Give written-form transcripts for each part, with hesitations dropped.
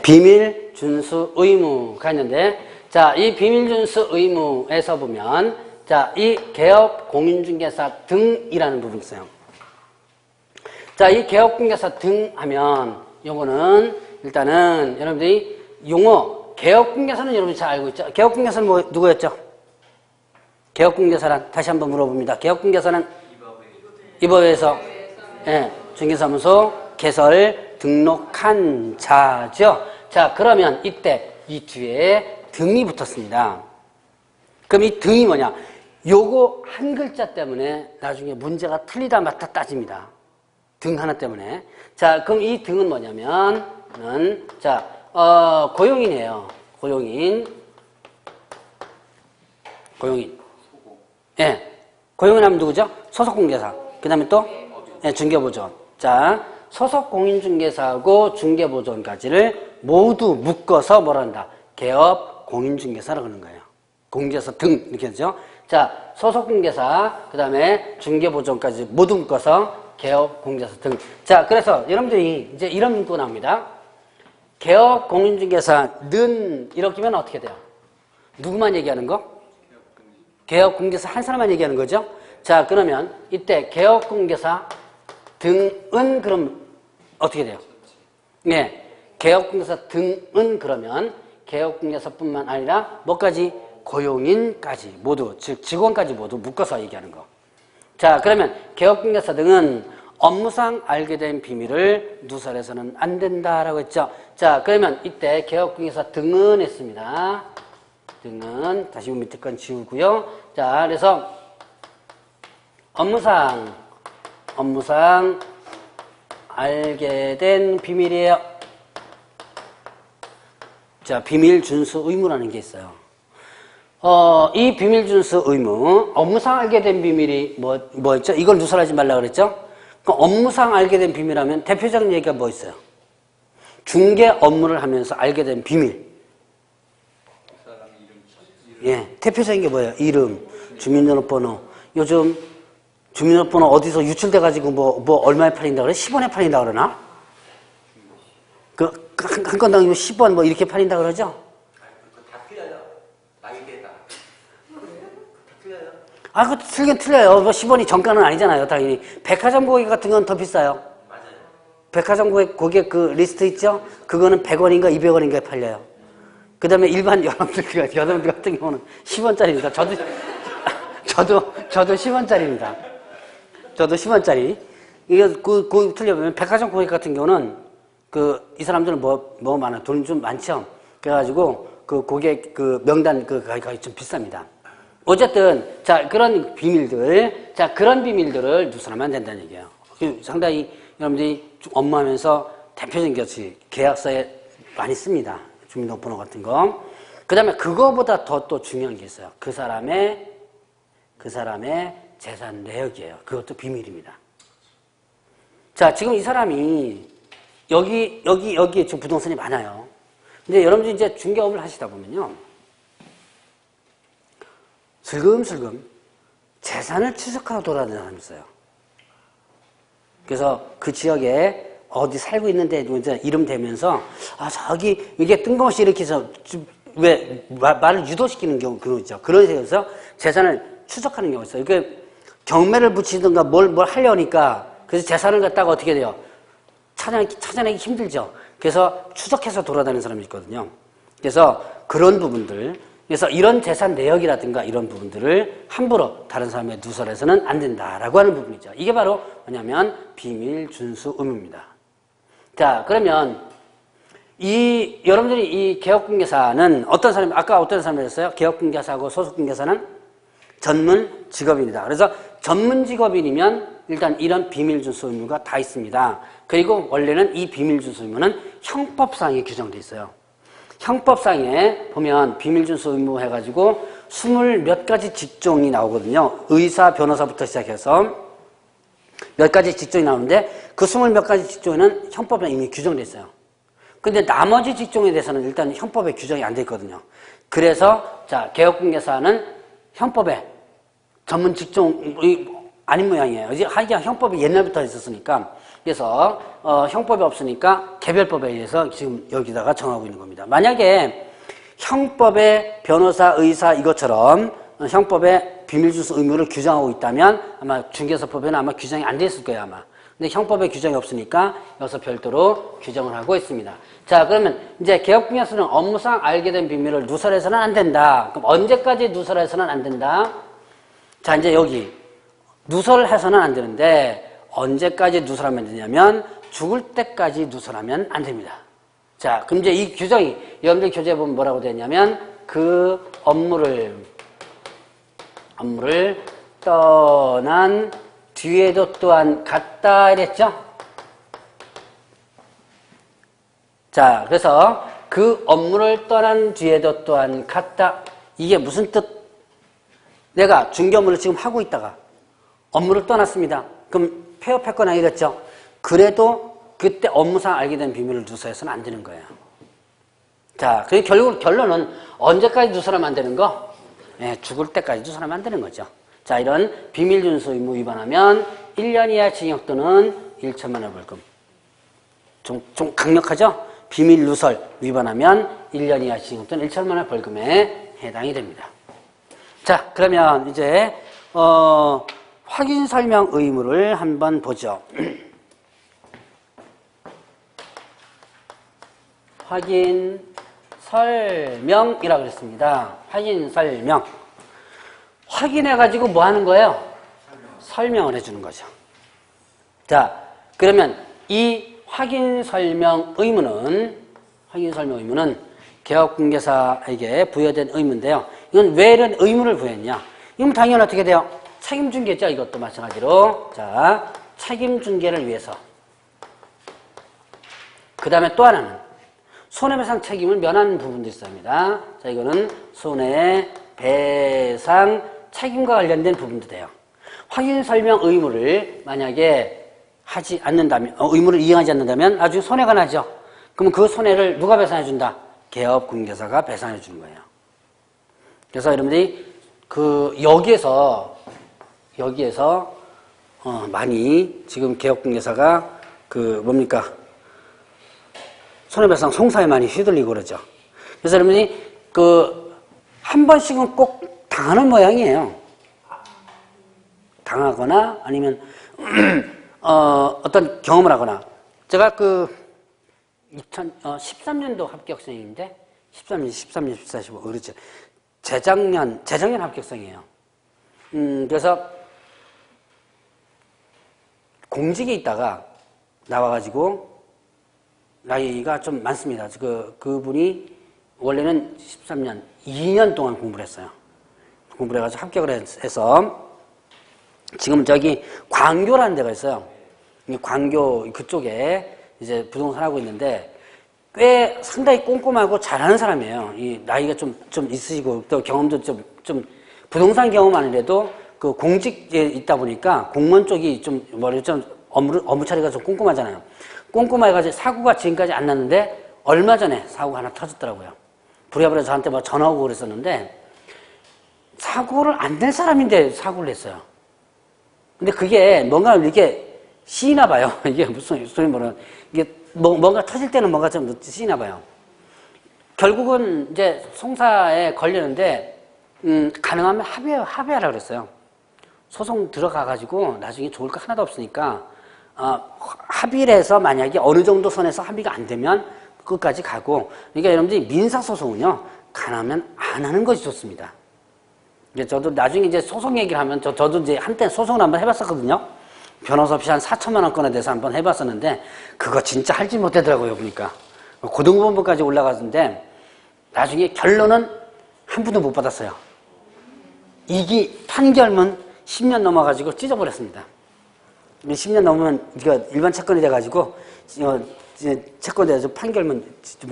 비밀 준수 의무가 있는데, 자, 이 비밀 준수 의무에서 보면, 자, 이 개업 공인중개사 등이라는 부분이 있어요. 자, 이 개업 공개사 등 하면, 요거는, 일단은, 여러분들이 용어, 개업 공개사는 여러분이 잘 알고 있죠? 개업 공개사는 뭐, 누구였죠? 개업 공개사란, 다시 한번 물어봅니다. 개업 공개사는? 입법에서, 예, 중개사무소 개설 등록한 자죠. 자, 그러면 이때 이 뒤에 등이 붙었습니다. 그럼 이 등이 뭐냐? 요거 한 글자 때문에 나중에 문제가 틀리다 맞다 따집니다. 등 하나 때문에. 자, 그럼 이 등은 뭐냐면, 자, 고용인이에요. 고용인. 예. 고용인 하면 누구죠? 소속공개사. 그 다음에 또? 예, 중개보존. 자, 소속공인중개사하고 중개보존까지를 모두 묶어서 뭐라 한다? 개업 공인중개사라고 하는 거예요. 공개사 등, 이렇게 하죠. 자, 소속공개사, 그 다음에 중개보존까지 모두 묶어서 개업 공개사 등. 자, 그래서 여러분들이 이제 이런 문구가 나옵니다. 개업 공인중개사는 이렇게 하면 어떻게 돼요? 누구만 얘기하는 거? 개업 공개사 한 사람만 얘기하는 거죠? 자, 그러면 이때 개업 공개사 등은 그럼 어떻게 돼요? 네. 개업 공개사 등은 그러면 개업 공개사뿐만 아니라 뭐까지? 고용인까지 모두, 즉 직원까지 모두 묶어서 얘기하는 거. 자, 그러면 개업공개사 등은 업무상 알게 된 비밀을 누설해서는 안 된다라고 했죠. 자, 그러면 이때 개업공개사 등은 했습니다. 등은 다시 밑에 건 지우고요. 자, 그래서 업무상 알게 된 비밀이에요. 자, 비밀 준수 의무라는 게 있어요. 이 비밀 준수 의무, 업무상 알게 된 비밀이 뭐였죠? 이걸 누설하지 말라 그랬죠? 그러니까 업무상 알게 된 비밀하면 대표적인 얘기가 뭐 있어요? 중개 업무를 하면서 알게 된 비밀. 예, 대표적인 게 뭐예요? 이름, 주민등록번호. 요즘 주민등록번호 어디서 유출돼가지고 뭐 얼마에 팔린다 그래? 10원에 팔린다 그러나? 한 건당 10원 뭐 이렇게 팔린다 그러죠? 아, 그것도 틀긴 틀려요. 뭐 10원이 정가는 아니잖아요, 당연히. 백화점 고객 같은 건 더 비싸요. 맞아요. 백화점 고객 그 리스트 있죠? 그거는 100원인가 200원인가에 팔려요. 그 다음에 일반 여러분들 같은 경우는 10원짜리입니다. 저도 10원짜리입니다. 저도 10원짜리. 이게 그 틀려보면 백화점 고객 같은 경우는 이 사람들은 뭐 많아. 돈이 좀 많죠? 그래가지고 그 고객 그 명단 그 가격이 좀 비쌉니다. 어쨌든, 자, 그런 비밀들, 자, 그런 비밀들을 누설하면 안 된다는 얘기예요. 상당히 여러분들이 업무하면서 대표적인 것이 계약서에 많이 씁니다. 주민등록번호 같은 거. 그 다음에 그거보다 더 또 중요한 게 있어요. 그 사람의 재산 내역이에요. 그것도 비밀입니다. 자, 지금 이 사람이 여기에 지금 부동산이 많아요. 근데 여러분들이 이제 중개업을 하시다 보면요. 슬금슬금 재산을 추적하러 돌아다니는 사람이 있어요. 그래서 그 지역에 어디 살고 있는데 이제 이름 대면서 저기 이게 뜬금없이 이렇게 해서 왜 말을 유도시키는 경우 그런 거 있죠. 그런 식으로 재산을 추적하는 경우가 있어요. 이렇게 경매를 붙이든가 뭘 하려니까 그래서 재산을 갖다가 어떻게 돼요? 찾아내기 힘들죠. 그래서 추적해서 돌아다니는 사람이 있거든요. 그래서 그런 부분들, 그래서 이런 재산 내역이라든가 이런 부분들을 함부로 다른 사람의 누설해서는 안 된다라고 하는 부분이죠. 이게 바로 뭐냐면 비밀 준수 의무입니다. 자, 그러면 여러분들이 이 개업공개사는 어떤 사람이, 아까 어떤 사람이 했어요? 개업공개사하고 소속공개사는 전문 직업인이다. 그래서 전문 직업인이면 일단 이런 비밀 준수 의무가 다 있습니다. 그리고 원래는 이 비밀 준수 의무는 형법상에 규정되어 있어요. 형법상에 보면 비밀 준수 의무 해가지고 20몇 가지 직종이 나오거든요. 의사, 변호사부터 시작해서 몇 가지 직종이 나오는데 그 20몇 가지 직종에는 형법에 이미 규정되어 있어요. 근데 나머지 직종에 대해서는 일단 형법에 규정이 안 되어 있거든요. 그래서 자, 개업공개사는 형법에 전문 직종이 아닌 모양이에요. 하기야 형법이 옛날부터 있었으니까 그래서 형법이 없으니까 개별법에 의해서 지금 여기다가 정하고 있는 겁니다. 만약에 형법에 변호사, 의사 이것처럼 형법에 비밀주소 의무를 규정하고 있다면 아마 중개사법에는 아마 규정이 안 돼 있을 거예요, 아마. 근데 형법에 규정이 없으니까 여기서 별도로 규정을 하고 있습니다. 자, 그러면 이제 개업공개서는 업무상 알게 된 비밀을 누설해서는 안 된다. 그럼 언제까지 누설해서는 안 된다? 자, 이제 여기 누설을 해서는 안 되는데 언제까지 누설하면 되냐면 죽을 때까지 누설하면 안 됩니다. 자, 그럼 이제 이 규정이 여러분들 교재에 보면 뭐라고 되냐면 그 업무를 떠난 뒤에도 또한 같다 이랬죠? 자, 그래서 그 업무를 떠난 뒤에도 또한 같다. 이게 무슨 뜻? 내가 중개업무를 지금 하고 있다가 업무를 떠났습니다. 그럼 폐업했거나 이랬죠? 그래도 그때 업무상 알게 된 비밀을 누설해서는 안 되는 거예요. 자, 그 결론은 언제까지 누설하면 안 되는 거? 네, 죽을 때까지 누설하면 안 되는 거죠. 자, 이런 비밀준수 의무 위반하면 1년 이하 징역 또는 1천만 원 벌금. 좀 강력하죠? 비밀 누설 위반하면 1년 이하 징역 또는 1천만 원 벌금에 해당이 됩니다. 자, 그러면 이제 확인 설명 의무를 한번 보죠. 확인 설명이라고 그랬습니다. 확인 설명. 확인해가지고 뭐 하는 거예요? 설명을 해주는 거죠. 자, 그러면 이 확인 설명 의무는 개업공개사에게 부여된 의무인데요. 이건 왜 이런 의무를 부여했냐? 이건 당연히 어떻게 돼요? 책임중개죠. 이것도 마찬가지로. 자, 책임중개를 위해서. 그 다음에 또 하나는 손해배상 책임을 면하는 부분도 있습니다. 자, 이거는 손해배상 책임과 관련된 부분도 돼요. 확인 설명 의무를 만약에 하지 않는다면, 의무를 이행하지 않는다면 나중에 손해가 나죠. 그러면 그 손해를 누가 배상해 준다? 개업공개사가 배상해 주는 거예요. 그래서 여러분들이 여기에서 많이 지금 개업공개사가 손해배상 송사에 많이 휘둘리고 그러죠. 그래서 여러분이 한 번씩은 꼭 당하는 모양이에요. 당하거나 아니면 어떤 경험을 하거나. 제가 2013년도 합격생인데 13년, 14, 15 그렇죠. 재작년 합격생이에요. 그래서 공직에 있다가 나와가지고 나이가 좀 많습니다. 그분이 원래는 13년, 2년 동안 공부를 했어요. 공부를 해가지고 합격을 해서 지금 저기 광교라는 데가 있어요. 이 광교 그쪽에 이제 부동산 하고 있는데 꽤 상당히 꼼꼼하고 잘하는 사람이에요. 이 나이가 좀 있으시고 또 경험도 좀 부동산 경험 아니래도 그 공직에 있다 보니까 공무원 쪽이 좀 업무 처리가 좀 꼼꼼하잖아요. 꼼꼼해가지고 사고가 지금까지 안 났는데 얼마 전에 사고가 하나 터졌더라고요. 부랴부랴 저한테 전화 오고 그랬었는데 사고를 안 낸 사람인데 사고를 냈어요. 근데 그게 뭔가 이렇게 씌이나 봐요. 이게 무슨 소리 뭐는 이게 뭔가 터질 때는 뭔가 좀 씌이나 봐요. 결국은 이제 송사에 걸렸는데 가능하면 합의하라 그랬어요. 소송 들어가가지고 나중에 좋을 거 하나도 없으니까 합의를 해서 만약에 어느 정도 선에서 합의가 안 되면 끝까지 가고. 그러니까 여러분들이 민사소송은요 가능하면 안 하는 것이 좋습니다. 이제 저도 나중에 이제 소송 얘기를 하면 저도 이제 한때 소송을 한번 해봤었거든요. 변호사 없이 한 4천만 원권에 대해서 한번 해봤었는데 그거 진짜 할지 못하더라고요. 보니까 고등법원까지 올라갔는데 나중에 결론은 한 푼도 못 받았어요. 이기 판결문 10년 넘어가지고 찢어버렸습니다. 10년 넘으면 이거 일반 채권이 돼가지고 채권이 돼가지고 판결문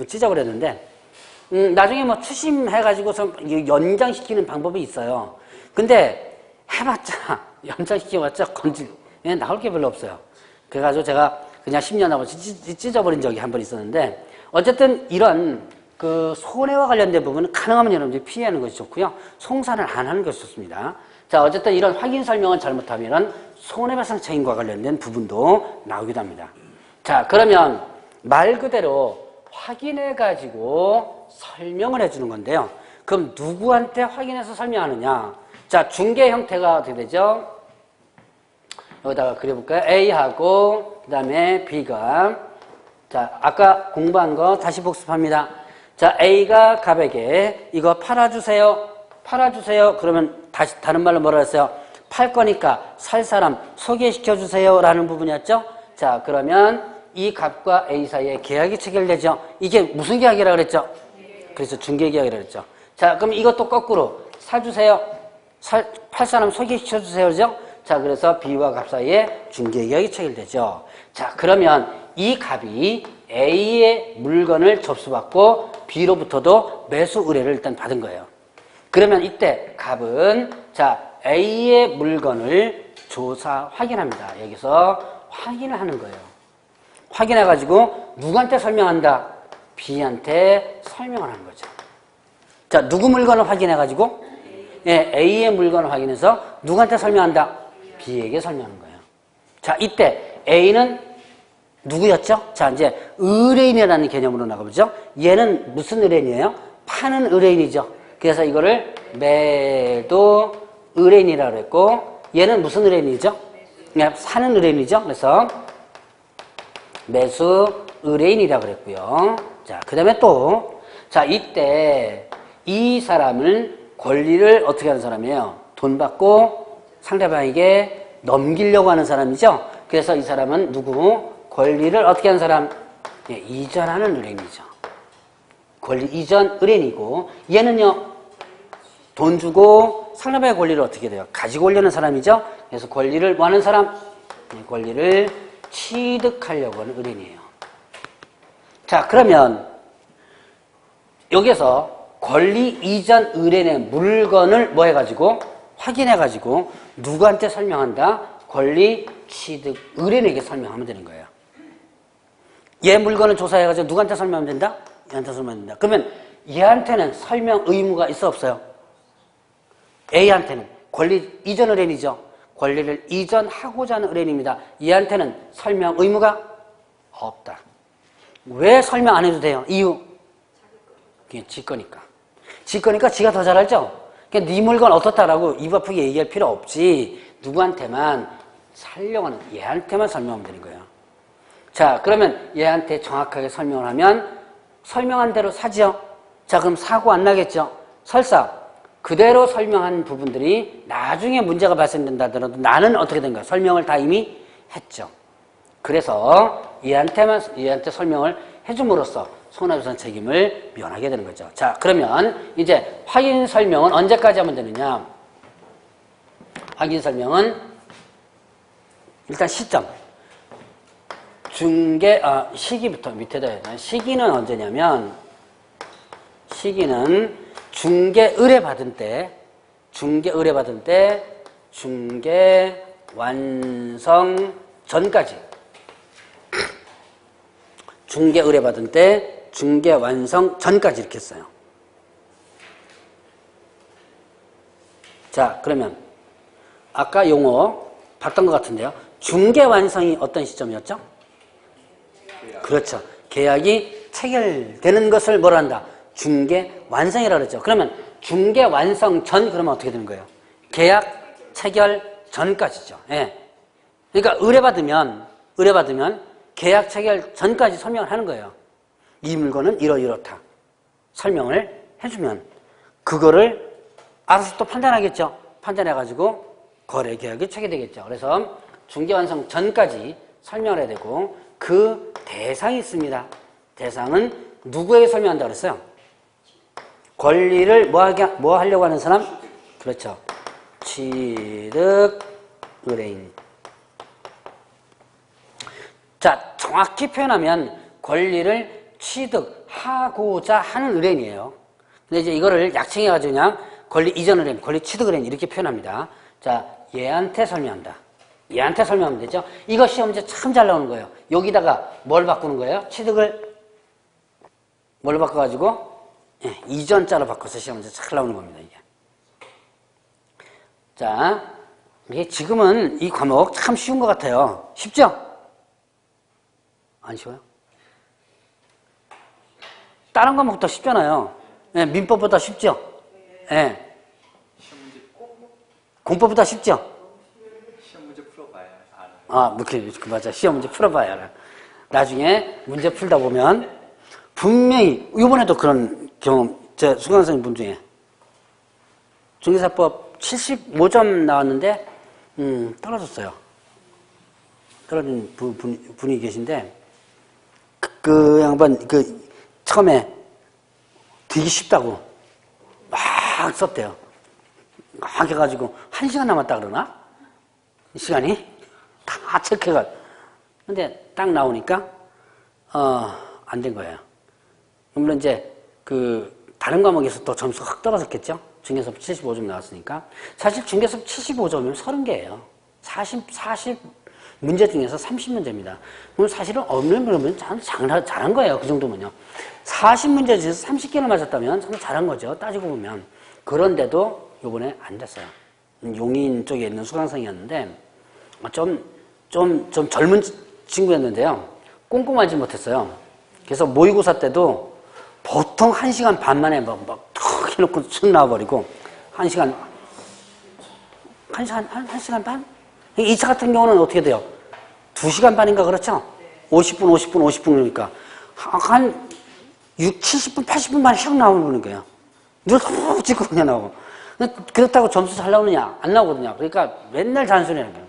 찢어버렸는데 나중에 추심해가지고서 연장시키는 방법이 있어요. 근데 해봤자 연장시켜봤자 나올 게 별로 없어요. 그래가지고 제가 그냥 10년 하고 찢어버린 적이 한 번 있었는데 어쨌든 이런 손해와 관련된 부분은 가능하면 여러분들이 피하는 것이 좋고요. 송사를 안 하는 것이 좋습니다. 자, 어쨌든 이런 확인 설명을 잘못하면 손해배상 책임과 관련된 부분도 나오기도 합니다. 자, 그러면 말 그대로 확인해가지고 설명을 해주는 건데요. 그럼 누구한테 확인해서 설명하느냐? 자, 중개 형태가 어떻게 되죠? 여기다가 그려볼까요? A하고 그 다음에 B가, 자, 아까 공부한 거 다시 복습합니다. 자, A가 갑에게 이거 팔아주세요. 팔아주세요. 그러면 다시 다른 말로 뭐라 했어요? 팔 거니까 살 사람 소개시켜주세요 라는 부분이었죠. 자, 그러면 이 갑과 A 사이에 계약이 체결되죠. 이게 무슨 계약이라고 그랬죠? 그래서 중개계약이라고 그랬죠. 자, 그럼 이것도 거꾸로 사주세요. 팔 사람 소개시켜주세요. 그죠? 자, 그래서 B와 갑 사이에 중개계약이 체결되죠. 자, 그러면 이 갑이 A의 물건을 접수받고 B로부터도 매수 의뢰를 일단 받은 거예요. 그러면 이때 갑은 자, A의 물건을 조사 확인합니다. 여기서 확인을 하는 거예요. 확인해가지고 누구한테 설명한다? B한테 설명을 하는 거죠. 자, 누구 물건을 확인해가지고? 예, A의 물건을 확인해서 누구한테 설명한다? B에게 설명하는 거예요. 자, 이때 A는 누구였죠? 자, 이제 의뢰인이라는 개념으로 나가보죠. 얘는 무슨 의뢰인이에요? 파는 의뢰인이죠. 그래서 이거를 매도 의뢰인이라고 했고, 얘는 무슨 의뢰인이죠? 그냥 사는 의뢰인이죠. 그래서 매수 의뢰인이라고 그랬고요. 자, 그 다음에 또, 자, 이때 이 사람을 권리를 어떻게 하는 사람이에요? 돈 받고 상대방에게 넘기려고 하는 사람이죠. 그래서 이 사람은 누구? 권리를 어떻게 하는 사람? 예, 이전하는 의뢰인이죠. 권리 이전 의뢰인이고, 얘는요, 돈 주고 상대방의 권리를 어떻게 돼요? 가지고 오려는 사람이죠. 그래서 권리를 뭐 하는 사람? 예, 권리를 취득하려고 하는 의뢰인이에요. 자, 그러면 여기서 권리 이전 의뢰인의 물건을 뭐 해가지고? 확인해가지고 누구한테 설명한다? 권리 취득 의뢰인에게 설명하면 되는 거예요. 얘 물건을 조사해가지고 누구한테 설명하면 된다? 얘한테 설명하면 된다. 그러면 얘한테는 설명 의무가 있어 없어요? A한테는 권리 이전 의뢰인이죠. 권리를 이전하고자 하는 의뢰인입니다. 얘한테는 설명 의무가 없다. 왜 설명 안 해도 돼요? 이유? 그게 지 거니까. 지 거니까 지가 더 잘 알죠? 그러니까 네 물건 어떻다라고 입 아프게 얘기할 필요 없지. 누구한테만 살려고 하는, 얘한테만 설명하면 되는 거예요. 자, 그러면 얘한테 정확하게 설명을 하면 설명한 대로 사죠. 자, 그럼 사고 안 나겠죠? 설사 그대로 설명한 부분들이 나중에 문제가 발생된다 하더라도 나는 어떻게 된 거야? 설명을 다 이미 했죠. 그래서 얘한테 설명을 해줌으로써 손해배상 책임을 면하게 되는 거죠. 자, 그러면 이제 확인 설명은 언제까지 하면 되느냐? 확인 설명은 일단 시점. 시기부터 밑에다 해야 되나? 시기는 언제냐면, 시기는 중개 의뢰받은 때, 중개 완성 전까지. 중개 의뢰받은 때, 중개 완성 전까지 이렇게 했어요. 자, 그러면 아까 용어 봤던 것 같은데요. 중개 완성이 어떤 시점이었죠? 그렇죠. 계약이 체결되는 것을 뭐라 한다? 중개 완성이라고 그랬죠. 그러면 중개 완성 전 그러면 어떻게 되는 거예요? 계약 체결 전까지죠. 예. 그러니까 의뢰받으면 계약 체결 전까지 설명을 하는 거예요. 이 물건은 이렇다. 설명을 해주면 그거를 알아서 또 판단하겠죠. 판단해가지고 거래 계약이 체결되겠죠. 그래서 중개 완성 전까지 설명을 해야 되고 그 대상이 있습니다. 대상은 누구에게 설명한다고 그랬어요? 권리를 뭐 하려고 하는 사람? 그렇죠. 취득 의뢰인. 자, 정확히 표현하면 권리를 취득하고자 하는 의뢰인이에요. 근데 이제 이거를 약칭해가지고 그냥 권리 이전 의뢰인, 권리 취득 의뢰인 이렇게 표현합니다. 자, 얘한테 설명한다. 얘한테 설명하면 되죠. 이거 시험 문제 참 잘 나오는 거예요. 여기다가 뭘 바꾸는 거예요? 취득을 뭘로 바꿔가지고? 예, 이전자로 바꿔서 시험 문제 잘 나오는 겁니다, 이게. 자, 이게 지금은 이 과목 참 쉬운 것 같아요. 쉽죠? 안 쉬워요? 다른 과목도 쉽잖아요. 네, 민법보다 쉽죠? 네. 공법보다 쉽죠? 시험 문제 풀어봐야 알아요. 아, 맞아. 시험 문제 풀어봐야 알아요. 나중에 문제 풀다 보면 분명히, 이번에도 그런 경험, 제 수강생 분 중에 중개사법 75점 나왔는데, 떨어졌어요. 떨어진 분이 계신데, 그 양반, 처음에 되게 쉽다고 막 썼대요. 막 해가지고, 1시간 남았다 그러나? 시간이? 다 체크해가. 근데 딱 나오니까, 안 된 거예요. 물론 이제, 다른 과목에서 또 점수가 확 떨어졌겠죠? 중개사법 75점 나왔으니까. 사실 중개사법 75점이면 30개예요. 40 문제 중에서 30문제입니다. 그럼 사실은 없는 그러면 잘한 거예요. 그 정도면요. 40문제 중에서 30개를 맞았다면 참 잘한 거죠. 따지고 보면. 그런데도 요번에 안 됐어요. 용인 쪽에 있는 수강생이었는데, 좀 젊은 친구였는데요. 꼼꼼하지 못했어요. 그래서 모의고사 때도 보통 1시간 반 만에 툭 해놓고 쑥 나와버리고, 1시간 반? 2차 같은 경우는 어떻게 돼요? 2시간 반인가 그렇죠? 50분 그러니까. 한 70분, 80분 만에 샥 나오는 거예요. 눈을 툭 찍고 그냥 나오고. 그렇다고 점수 잘 나오느냐? 안 나오거든요. 그러니까 맨날 잔소리하는 거예요.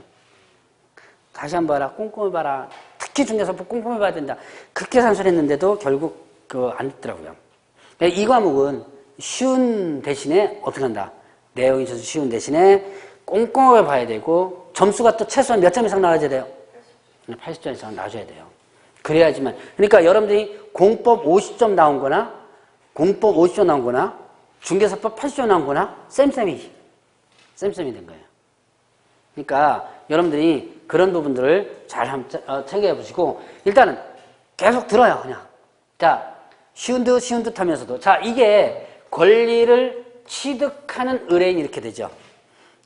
다시 한번 봐라, 꼼꼼히 봐라. 특히 중개사법 꼼꼼히 봐야 된다. 그렇게 잔소리했는데도 결국 안 됐더라고요. 이 과목은 쉬운 대신에 어떻게 한다? 내용이 있어서 쉬운 대신에 꼼꼼하게 봐야 되고 점수가 또 최소한 몇 점 이상 나와야 돼요? 80점 이상 나와줘야 돼요. 그래야지만. 그러니까 여러분들이 공법 50점 나온 거나 공법 50점 나온 거나 중개사법 80점 나온 거나 쌤이 된 거예요. 그러니까 여러분들이 그런 부분들을 잘 챙겨 보시고 일단은 계속 들어요. 그냥. 자, 쉬운 듯 하면서도. 자, 이게 권리를 취득하는 의뢰인이 이렇게 되죠.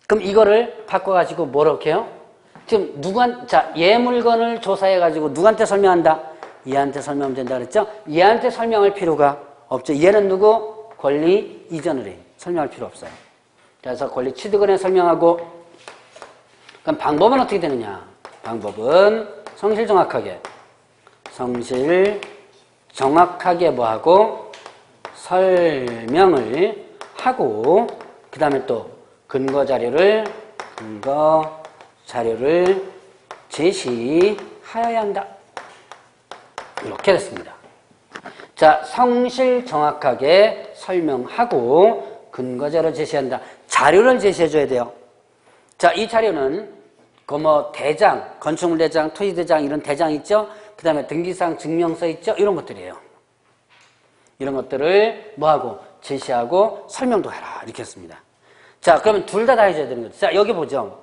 그럼 이거를 바꿔가지고 뭐라고 해요? 지금 얘 물건을 조사해가지고 누구한테 설명한다? 얘한테 설명하면 된다 그랬죠? 얘한테 설명할 필요가 없죠. 얘는 누구? 권리 이전 의뢰인. 설명할 필요 없어요. 그래서 권리 취득 의뢰인 설명하고, 그럼 방법은 어떻게 되느냐? 방법은 성실 정확하게 뭐하고? 설명을 하고, 그 다음에 또 근거 자료를 제시하여야 한다. 이렇게 됐습니다. 자, 성실 정확하게 설명하고 근거 자료 제시한다. 자료를 제시해줘야 돼요. 자, 이 자료는 대장, 건축물 대장, 토지 대장 이런 대장 있죠? 그 다음에 등기상 증명서 있죠? 이런 것들이에요. 이런 것들을 뭐하고? 제시하고 설명도 해라. 이렇게 했습니다. 자, 그러면 둘 다 해줘야 되는 거죠. 자, 여기 보죠.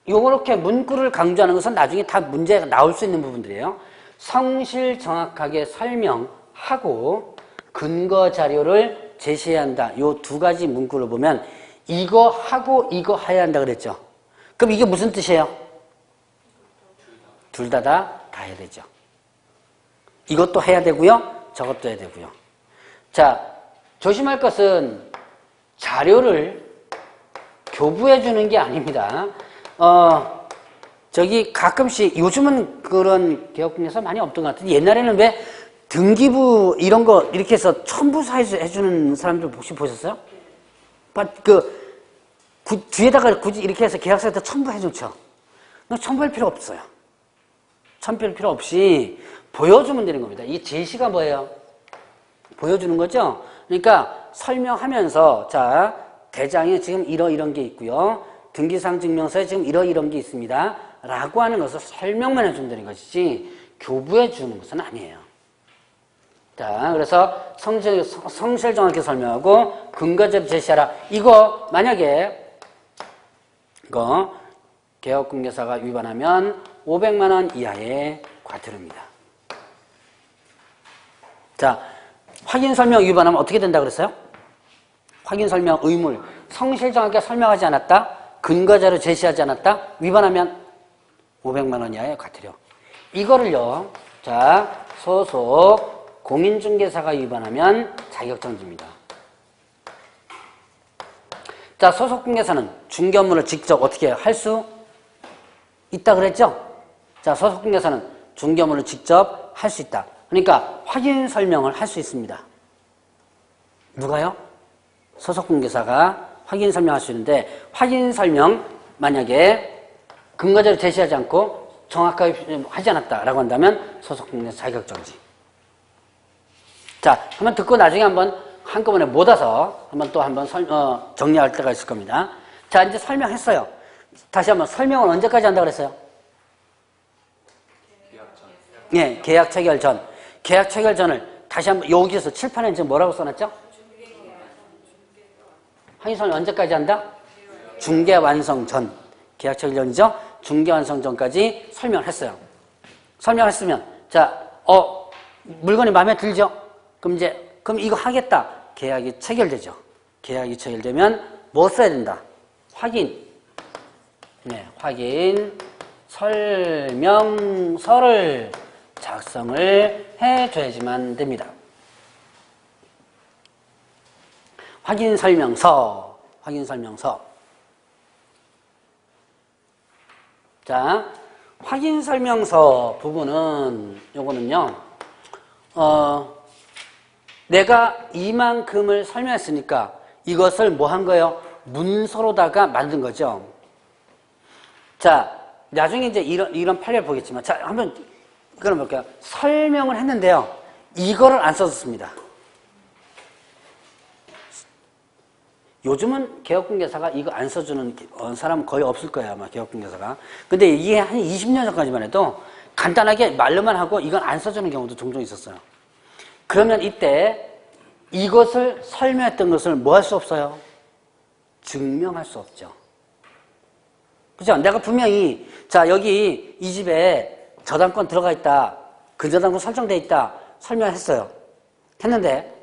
요렇게 문구를 강조하는 것은 나중에 다 문제가 나올 수 있는 부분들이에요. 성실 정확하게 설명하고 근거 자료를 제시해야 한다. 요 두 가지 문구를 보면 이거 하고 이거 해야 한다 그랬죠. 그럼 이게 무슨 뜻이에요? 둘 다 해야 되죠. 이것도 해야 되고요. 저것도 해야 되고요. 자, 조심할 것은 자료를 교부해 주는 게 아닙니다. 가끔씩 요즘은 그런 개혁국에서 많이 없던 것 같은데 옛날에는 왜 등기부 이런 거 이렇게 해서 첨부사에서 해주는 사람들 혹시 보셨어요? 뒤에다가 굳이 이렇게 해서 계약서에다 첨부해 놓죠. 첨부할 필요 없어요. 첨부할 필요 없이 보여주면 되는 겁니다. 이 제시가 뭐예요? 보여주는 거죠? 그러니까 설명하면서 자, 대장에 지금 이런 게 있고요. 등기상 증명서에 지금 이런 게 있습니다. 라고 하는 것을 설명만 해준다는 것이지 교부해 주는 것은 아니에요. 자, 그래서 성실 정확히 설명하고 근거자료 제시하라. 이거 만약에 개업공개사가 위반하면 500만 원 이하의 과태료입니다. 자, 확인 설명 위반하면 어떻게 된다 그랬어요? 확인 설명 의무 성실 정확하게 설명하지 않았다. 근거자료 제시하지 않았다. 위반하면 500만 원 이하의 과태료. 이거를요. 자, 소속 공인중개사가 위반하면 자격정지입니다. 자, 소속 중개사는 중개 업무를 직접 어떻게 할 수 있다 그랬죠? 자, 소속 중개사는 중개 업무를 직접 할 수 있다. 그러니까 확인 설명을 할 수 있습니다. 누가요? 소속 중개사가 확인 설명할 수 있는데 확인 설명 만약에 근거자료 제시하지 않고 정확하게 하지 않았다라고 한다면 소속 중개사 자격정지. 자, 한번 듣고 나중에 한꺼번에 못 와서 한번 정리할 때가 있을 겁니다. 자, 이제 설명했어요. 다시 한번 설명을 언제까지 한다고 그랬어요? 예, 계약 체결 전. 계약 체결 전을 다시 한번 여기서 칠판에 지금 뭐라고 써놨죠? 확인 설명 언제까지 한다? 중개 완성 전. 계약 체결 전이죠? 중개 완성 전까지 설명을 했어요. 설명했으면, 자, 물건이 마음에 들죠? 그럼 이거 하겠다. 계약이 체결되죠. 계약이 체결되면 뭐 써야 된다? 확인. 네, 확인 설명서를 작성을 해줘야지만 됩니다. 확인 설명서. 자, 확인 설명서 부분은 요거는요. 내가 이만큼을 설명했으니까 이것을 뭐 한 거예요? 문서로다가 만든 거죠. 자, 나중에 이제 이런 판례를 보겠지만, 자, 한번 그럼 볼게요. 설명을 했는데요. 이거를 안 써줬습니다. 요즘은 개업공개사가 이거 안 써주는 사람은 거의 없을 거예요, 아마 개업공개사가. 근데 이게 한 20년 전까지만 해도 간단하게 말로만 하고 이건 안 써주는 경우도 종종 있었어요. 그러면 이때 이것을 설명했던 것을 뭐 할 수 없어요? 증명할 수 없죠. 그죠? 내가 분명히, 자, 여기 이 집에 저당권 들어가 있다. 근저당권 설정돼 있다. 설명했어요. 했는데,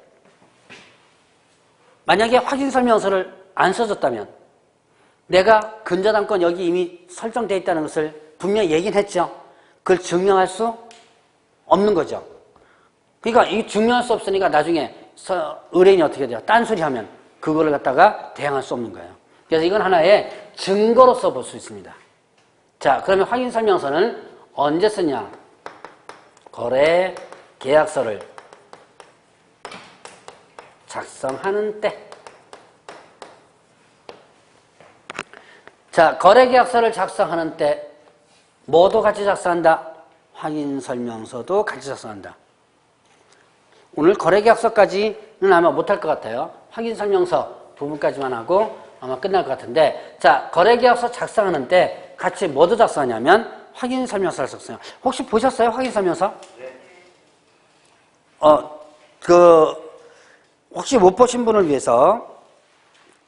만약에 확인 설명서를 안 써줬다면, 내가 근저당권 여기 이미 설정돼 있다는 것을 분명히 얘기는 했죠. 그걸 증명할 수 없는 거죠. 그러니까 이 증명할 수 없으니까 나중에 의뢰인이 어떻게 돼요? 딴소리 하면 그거를 갖다가 대항할 수 없는 거예요. 그래서 이건 하나의 증거로서 볼 수 있습니다. 자, 그러면 확인 설명서는 언제 쓰냐? 거래 계약서를 작성하는 때. 자, 거래 계약서를 작성하는 때 뭐도 같이 작성한다? 확인 설명서도 같이 작성한다. 오늘 거래계약서까지는 아마 못할 것 같아요. 확인 설명서 부분까지만 하고 아마 끝날 것 같은데, 자, 거래계약서 작성하는 때 같이 뭐도 작성하냐면 확인 설명서를 작성해요. 혹시 보셨어요? 확인 설명서? 네. 혹시 못 보신 분을 위해서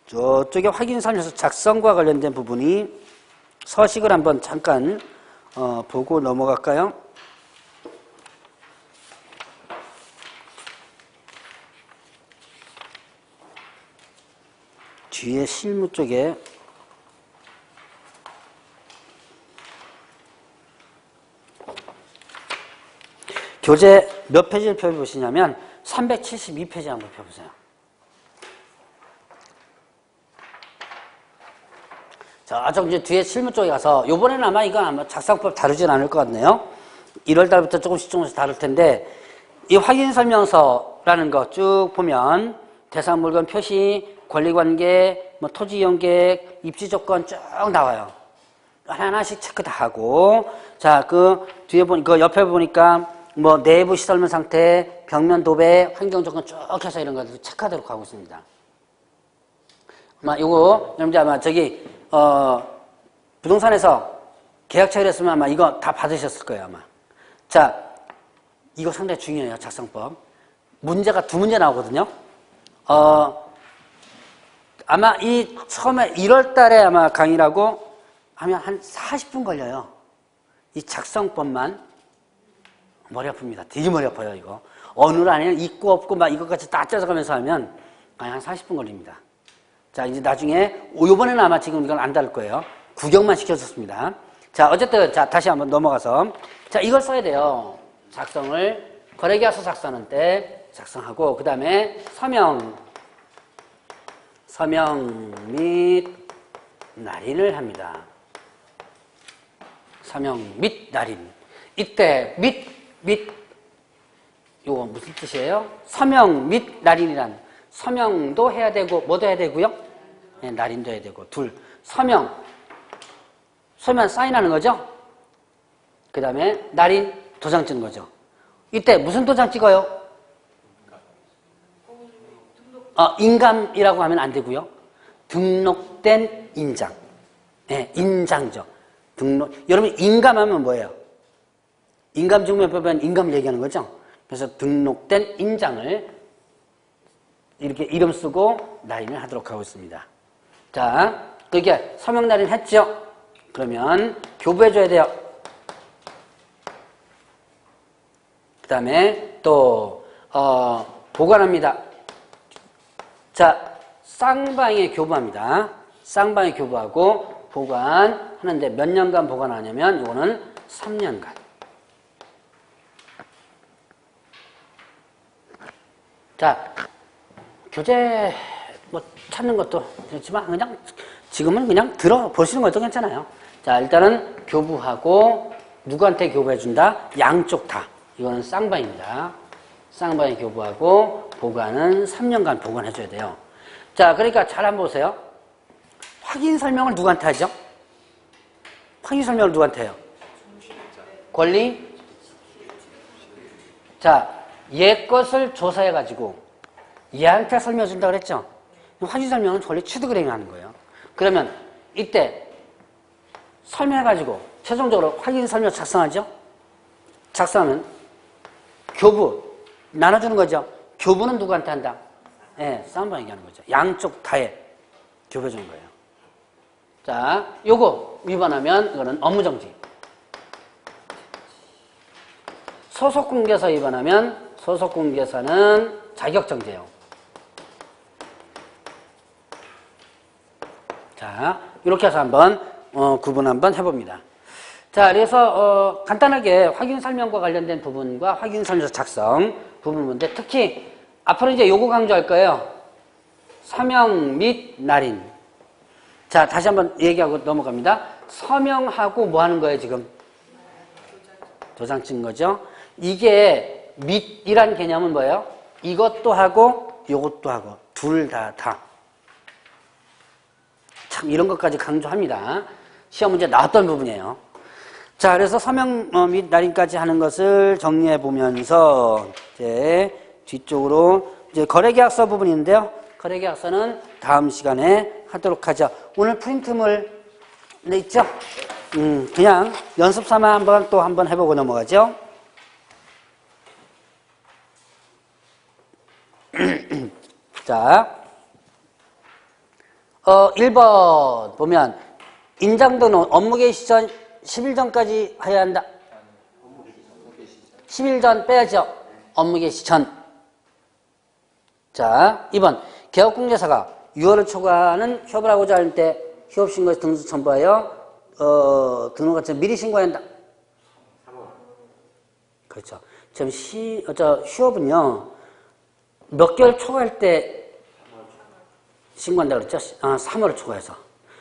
저쪽에 확인 설명서 작성과 관련된 부분이 서식을 한번 잠깐 보고 넘어갈까요? 뒤에 실무 쪽에 교재 몇 페이지를 펴보시냐면 372페이지 한번 펴보세요. 자, 저 이제 뒤에 실무 쪽에 가서 요번에는 아마 이건 아마 작성법 다루진 않을 것 같네요. 1월 달부터 조금씩 다룰 텐데, 이 확인 설명서라는 거 쭉 보면 대상 물건 표시, 권리관계, 뭐 토지 이용 계획, 입지 조건 쭉 나와요. 하나하나씩 체크 다 하고, 자, 그 뒤에 그 옆에 보니까 뭐 내부 시설물 상태, 벽면 도배, 환경 조건 쭉 해서 이런 것들 체크하도록 하고 있습니다. 아마 요거 여러분들 아마 저기 부동산에서 계약 체결했으면 아마 이거 다 받으셨을 거예요, 아마. 자, 이거 상당히 중요해요, 작성법. 문제가 두 문제 나오거든요. 아마 이 처음에 1월 달에 아마 강의라고 하면 한 40분 걸려요. 이 작성법만. 머리 아픕니다. 되게 머리 아파요, 이거. 어느 날 안에는 있고 없고 막 이것까지 다 짜져가면서 하면 한 40분 걸립니다. 자, 이제 나중에, 요번에는 아마 지금 이건 안 다룰 거예요. 구경만 시켜줬습니다. 자, 어쨌든, 자, 다시 한번 넘어가서. 자, 이걸 써야 돼요. 작성을, 거래계약서 작성하는 때 작성하고, 그 다음에 서명 및 날인을 합니다. 서명 및 날인. 이때, 요거 무슨 뜻이에요? 서명 및 날인이란, 서명도 해야 되고, 뭐도 해야 되고요? 네, 날인도 해야 되고, 둘. 서명 사인하는 거죠? 그 다음에 날인, 도장 찍는 거죠. 이때 무슨 도장 찍어요? 인감이라고 하면 안 되고요. 등록된 인장. 네, 인장죠. 여러분, 인감하면 뭐예요? 인감증명법은 인감을 얘기하는 거죠? 그래서 등록된 인장을 이렇게 이름 쓰고 날인을 하도록 하고 있습니다. 자, 그게 서명 날인 했죠? 그러면 교부해줘야 돼요. 그 다음에 또 보관합니다. 자, 쌍방에 교부합니다. 쌍방에 교부하고 보관하는데 몇 년간 보관하냐면 이거는 3년간. 자, 교재 뭐 찾는 것도 그렇지만 그냥 지금은 그냥 들어보시는 것도 괜찮아요. 자, 일단은 교부하고 누구한테 교부해준다? 양쪽 다. 이거는 쌍방입니다. 쌍방에 교부하고 보관은 3년간 보관해줘야 돼요. 자, 그러니까 잘 한번 보세요. 확인 설명을 누구한테 하죠? 확인 설명을 누구한테 해요? 권리? 자, 얘 것을 조사해가지고 얘한테 설명해준다고 그랬죠? 확인 설명은 권리 취득을 행하는 거예요. 그러면 이때 설명해가지고 최종적으로 확인 설명 작성하죠? 작성하면 교부 나눠주는 거죠. 교부는 누구한테 한다? 예, 쌍방에게 하는 거죠. 양쪽 다에 교부해주는 거예요. 자, 요거 위반하면 이거는 업무정지. 소속공개서 위반하면 소속공개사는 자격정지예요. 자, 이렇게 해서 한번 구분 한번 해봅니다. 자, 그래서 간단하게 확인 설명과 관련된 부분과 확인 설명서 작성 부분인데 특히 앞으로 이제 요거 강조할 거예요. 서명 및 날인. 자, 다시 한번 얘기하고 넘어갑니다. 서명하고 뭐 하는 거예요, 지금? 도장 찍은 거죠. 이게 및이란 개념은 뭐예요? 이것도 하고 요것도 하고 둘 다. 참 이런 것까지 강조합니다. 시험 문제 나왔던 부분이에요. 자, 그래서 서명 및 날인까지 하는 것을 정리해 보면서 이제 뒤쪽으로 이제 거래계약서 부분인데요. 거래계약서는 다음 시간에 하도록 하죠. 오늘 프린트물 있죠? 그냥 연습 삼아 한번 해보고 넘어가죠. 자, 1번 보면 인장등록 업무 개시 전 10일 전까지 해야 한다. 10일 전 빼야죠. 업무 개시 전. 자, 2번 개업공제사가 6월을 초과하는 휴업을 하고자 할 때 휴업신고에서 등수 첨부하여 등록한테 미리 신고해야 한다. 그렇죠. 지금 휴업은요 몇 개월 초과할 때 신고한다 그랬죠? 3월을 초과해서.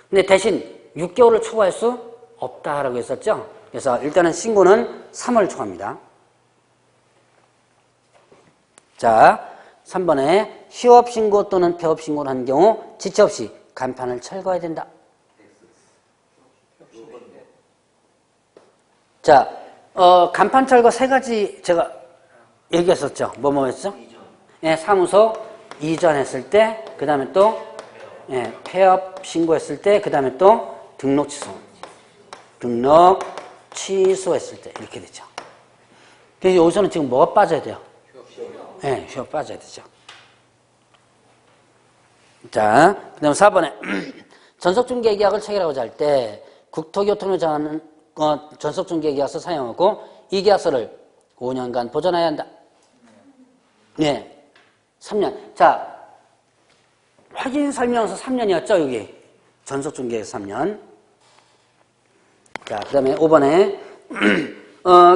근데 대신 6개월을 초과할 수 없다라고 했었죠? 그래서 일단은 신고는 3월 초과입니다. 자, 3번에 휴업신고 또는 폐업신고를 한 경우 지체 없이 간판을 철거해야 된다. 자, 간판 철거 3가지 제가 얘기했었죠. 뭐 했죠? 예, 사무소 이전했을 때, 그 다음에 또 폐업 신고했을 때, 그 다음에 또 등록 취소했을 때 이렇게 되죠. 그래서 여기서는 지금 뭐가 빠져야 돼요? 휴업 빠져야 되죠. 자, 그 다음에 4번에 전속중개계약을 체결하고자 할 때 국토교통부 정하는 전속중개계약서 사용하고 이 계약서를 5년간 보존해야 한다. 네, 3년. 자, 확인 설명서 3년이었죠, 여기. 전속 중개에서 3년. 자, 그 다음에 5번에,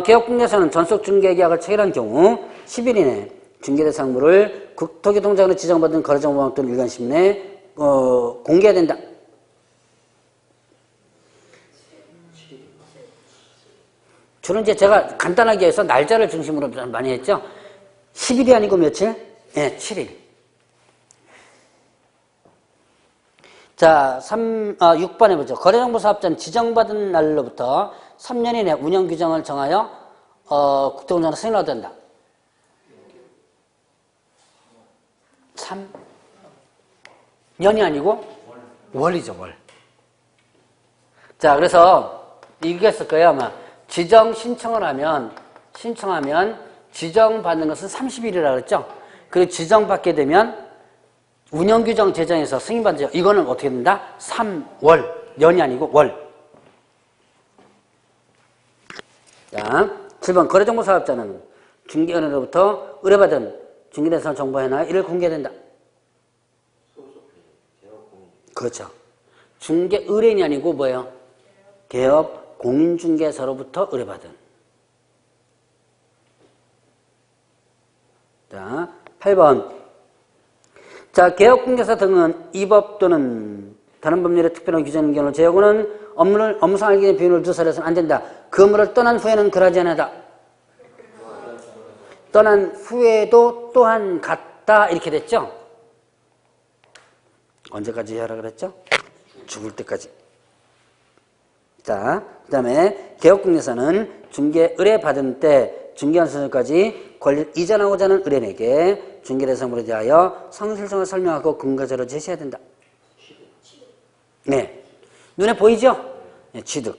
개업공개사는 전속 중개계약을 체결한 경우 10일 이내 중개대상물을 국토교통장으로 지정받은 거래정보망 또는 일간신문에 공개해야 된다. 주로 이제 제가 간단하게 해서 날짜를 중심으로 많이 했죠. 10일이 아니고 며칠? 네, 7일. 자, 6번 해보죠. 거래정보 사업자는 지정받은 날로부터 3년 이내 운영 규정을 정하여 국토공장으로 승인을 얻는다. 3년이 아니고 월이죠, 월. 자, 그래서 이게 있을 거예요, 아마. 지정 신청을 하면 지정받는 것은 30일이라고 그랬죠? 그리고 지정받게 되면 운영규정 제정에서 승인받죠. 이거는 어떻게 된다? 3월. 년이 아니고 월. 자, 7번. 거래정보 사업자는 중개원으로부터 의뢰받은 중개대상 정보에나 이를 공개된다. 그렇죠. 중개 의뢰인이 아니고 뭐예요? 개업 공인중개사로부터 의뢰받은. 자, 8번. 자, 개업공개사 등은 이 법 또는 다른 법률의 특별한 규정인 경우 제약은 업무상 알게 된 비밀을 누설해서는 안 된다. 그 업무를 떠난 후에는 그러지 않는다. 떠난 후에도 또한 같다. 이렇게 됐죠? 언제까지 하라 그랬죠? 죽을 때까지. 자, 그 다음에 개업공개사는 중개 의뢰받은 때 중개한 순서까지 권리를 이전하고자 하는 의뢰인에게 중개대상물에 대하여 상실성을 설명하고 근거자료 제시해야 된다. 네. 눈에 보이죠? 네, 취득.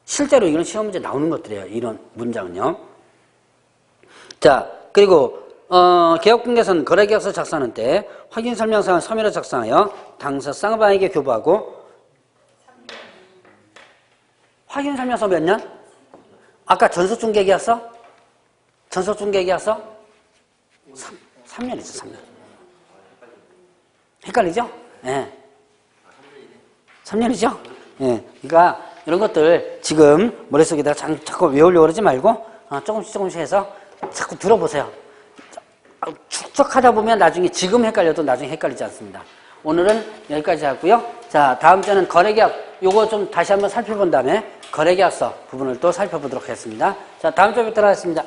실제로 이런 시험 문제 나오는 것들이에요. 이런 문장은요. 자, 그리고 개업공개사는 거래계약서 작성하는 때 확인설명서를 서면으로 작성하여 당사 쌍방에게 교부하고 확인설명서 몇 년? 아까 전속중개계약서? 전속중개계약서? 3년이죠, 3년. 헷갈리죠? 예. 네. 3년이죠? 예. 네. 그러니까 이런 것들 지금 머릿속에다가 자꾸 외우려고 그러지 말고 조금씩 해서 자꾸 들어보세요. 축적하다 보면 나중에 지금 헷갈려도 나중에 헷갈리지 않습니다. 오늘은 여기까지 하고요. 자, 다음 주에는 거래계약 요거 좀 다시 한번 살펴본 다음에 거래계약서 부분을 또 살펴보도록 하겠습니다. 자, 다음 주에 뵙도록 하겠습니다.